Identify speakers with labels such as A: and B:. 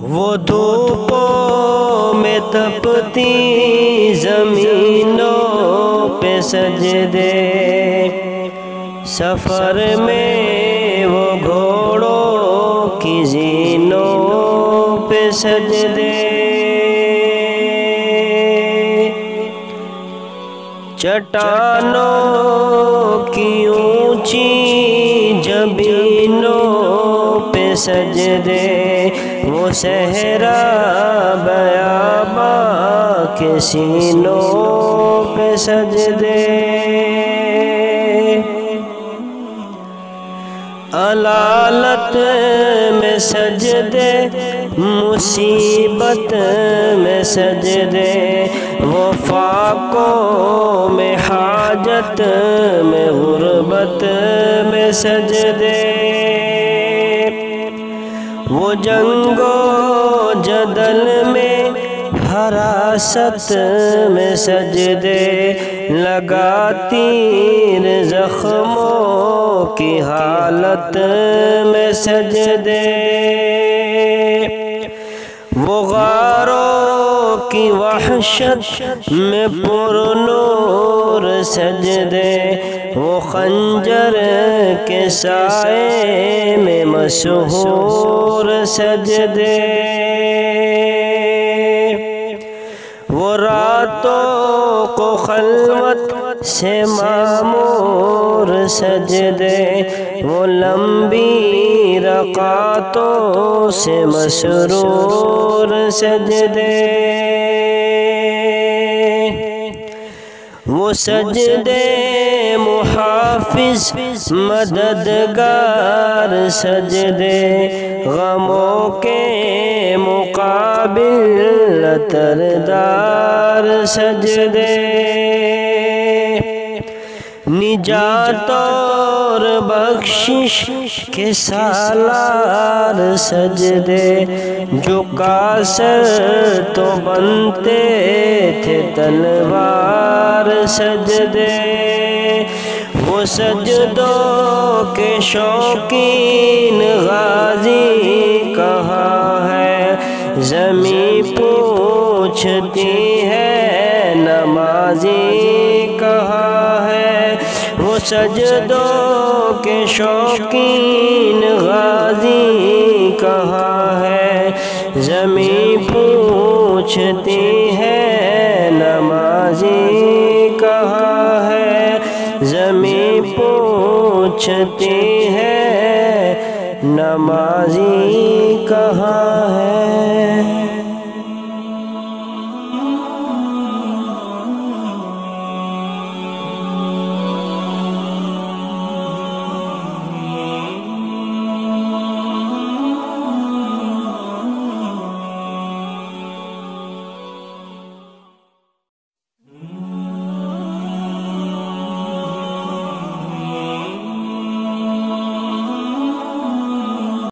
A: وہ دھوپوں میں تپتی زمینوں پہ سجدے، سفر میں وہ گھوڑوں کی زینوں پہ سجدے، چٹانوں کی اونچی جبینوں پہ سجدے، وہ صحرا بیاباں کے سینوں پہ سجدے، علالت میں سجدے، مصیبت میں سجدے، وہ فاقوں میں حاجت میں غربت میں سجدے، وہ جنگ و جدل میں حراست میں سجدے، لگا تیر زخموں کی حالت میں سجدے، وہ غاروں کی وحشت میں پرنور سجدے، وہ خنجر کے سائے میں مسحور سجدے، وہ راتوں کو خلوت سے معمور سجدے، وہ لمبی رکعتوں سے مسرور سجدے، وہ سجدے محافظ مددگار سجدے، غموں کے مقابل تردار سجدے، نجات اور بخشش کے سالار سجدے، جھکا سر تو بنتے تھے تلوار سجدے، وہ سجدوں کے شوقین غازی کہاں ہے، زمین پوچھتی ہے نمازی کہاں ہے، وہ سجدوں کے شوقین غازی کہاں ہے، زمین پوچھتی ہے نمازی کہاں ہے، زمین پوچھتی ہے نمازی